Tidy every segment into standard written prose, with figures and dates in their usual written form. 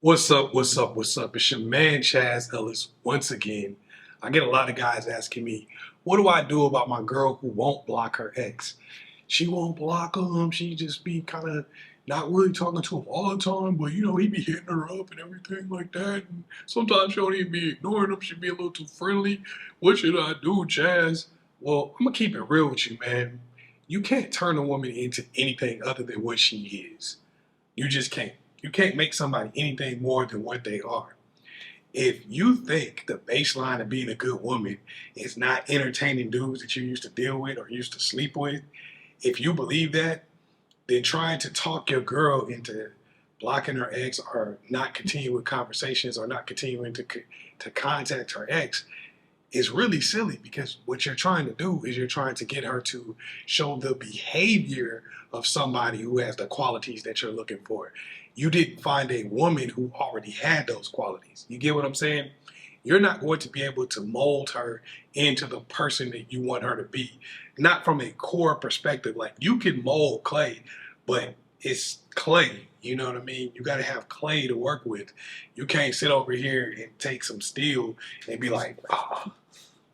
What's up? What's up? What's up? It's your man Chaz Ellis once again. I get a lot of guys asking me, what do I do about my girl who won't block her ex? She won't block him. She just be kind of not really talking to him all the time, but he be hitting her up and everything like that. And sometimes she don't even be ignoring him. She be a little too friendly. What should I do, Chaz? Well, I'm gonna keep it real with you, man. You can't turn a woman into anything other than what she is. You just can't. You can't make somebody anything more than what they are. If you think the baseline of being a good woman is not entertaining dudes that you used to deal with or used to sleep with, if you believe that, then trying to talk your girl into blocking her ex or not continuing conversations or not continuing to contact her ex is really silly, because what you're trying to do is you're trying to get her to show the behavior of somebody who has the qualities that you're looking for. You didn't find a woman who already had those qualities. You get what I'm saying? You're not going to be able to mold her into the person that you want her to be. Not from a core perspective. Like, you can mold clay, but it's clay. You know what I mean? You got to have clay to work with. You can't sit over here and take some steel and be like, oh,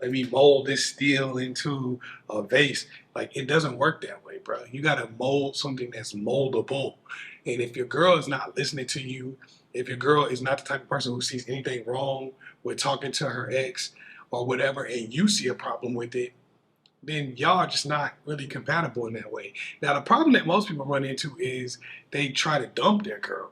let me mold this steel into a vase. Like, it doesn't work that way, bro. You got to mold something that's moldable. And if your girl is not listening to you, if your girl is not the type of person who sees anything wrong with talking to her ex or whatever, and you see a problem with it, then y'all are just not really compatible in that way. Now, the problem that most people run into is they try to dump their girl.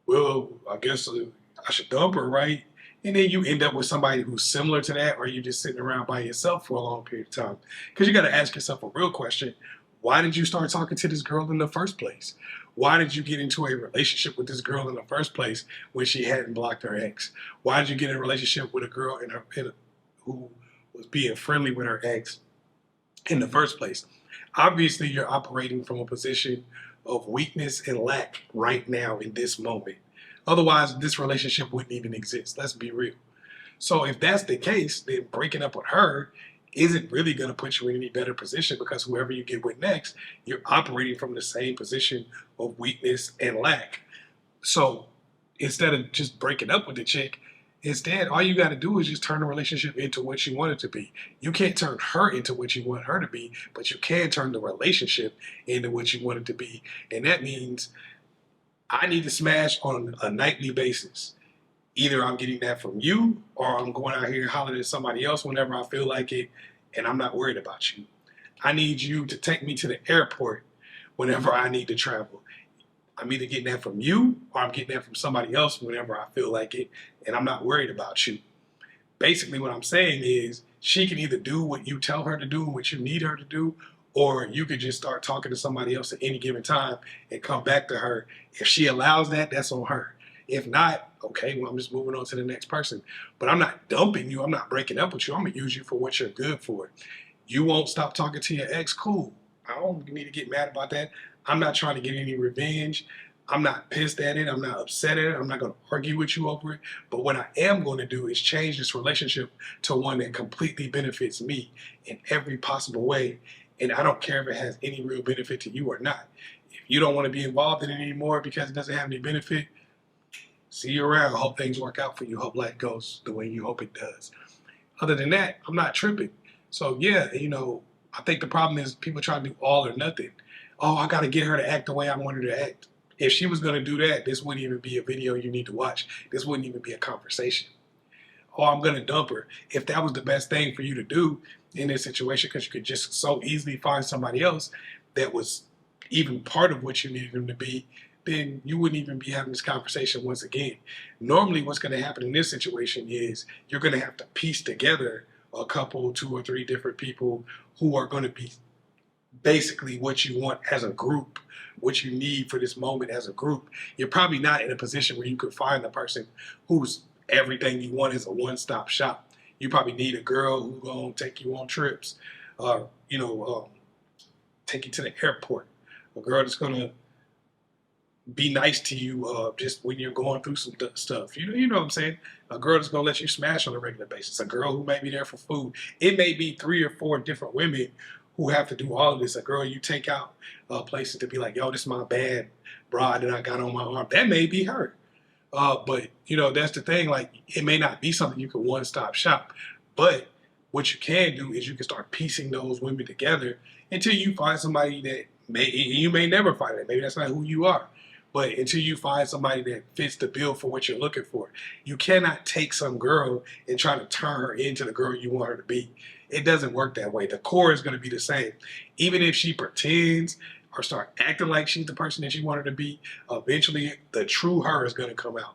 Well, I guess I should dump her, right? And then you end up with somebody who's similar to that, or you just sitting around by yourself for a long period of time. Because you got to ask yourself a real question. Why did you start talking to this girl in the first place? Why did you get into a relationship with this girl in the first place when she hadn't blocked her ex? Why did you get in a relationship with a girl who was being friendly with her ex in the first place? Obviously, you're operating from a position of weakness and lack right now in this moment. Otherwise, this relationship wouldn't even exist. Let's be real. So if that's the case, then breaking up with her isn't really going to put you in any better position, because whoever you get with next, you're operating from the same position of weakness and lack. So instead of just breaking up with the chick, instead, all you got to do is just turn the relationship into what you want it to be. You can't turn her into what you want her to be, but you can turn the relationship into what you want it to be. And that means I need to smash on a nightly basis. Either I'm getting that from you, or I'm going out here hollering at somebody else whenever I feel like it, and I'm not worried about you. I need you to take me to the airport whenever I need to travel. I'm either getting that from you, or I'm getting that from somebody else whenever I feel like it, and I'm not worried about you. Basically, what I'm saying is she can either do what you tell her to do and what you need her to do, or you could just start talking to somebody else at any given time and come back to her. If she allows that, that's on her. If not, okay, well, I'm just moving on to the next person. But I'm not dumping you. I'm not breaking up with you. I'm going to use you for what you're good for. You won't stop talking to your ex, cool. I don't need to get mad about that. I'm not trying to get any revenge. I'm not pissed at it. I'm not upset at it. I'm not going to argue with you over it. But what I am going to do is change this relationship to one that completely benefits me in every possible way. And I don't care if it has any real benefit to you or not. If you don't want to be involved in it anymore because it doesn't have any benefit, see you around. Hope things work out for you. Hope life goes the way you hope it does. Other than that, I'm not tripping. So yeah, I think the problem is people try to do all or nothing. Oh, I got to get her to act the way I want her to act. If she was going to do that, this wouldn't even be a video you need to watch. This wouldn't even be a conversation. Oh, I'm going to dump her. If that was the best thing for you to do in this situation, because you could just so easily find somebody else that was even part of what you needed them to be, then you wouldn't even be having this conversation once again. Normally, what's going to happen in this situation is you're going to have to piece together a couple, two or three different people who are going to be basically what you want as a group, what you need for this moment as a group. You're probably not in a position where you could find the person who's everything you want is a one-stop shop. You probably need a girl who's gonna take you on trips, take you to the airport. A girl that's gonna be nice to you just when you're going through some stuff. You know what I'm saying? A girl that's gonna let you smash on a regular basis. A girl who may be there for food. It may be three or four different women who have to do all of this. A girl you take out places to be like, yo, this is my bad bra that I got on my arm. That may be her. But you know, that's the thing. Like, it may not be something you can one stop shop, but what you can do is you can start piecing those women together until you find somebody that you may never find it. Maybe that's not who you are. But until you find somebody that fits the bill for what you're looking for, you cannot take some girl and try to turn her into the girl you want her to be. It doesn't work that way. The core is going to be the same. Even if she pretends or start acting like she's the person that you want her to be, eventually the true her is going to come out.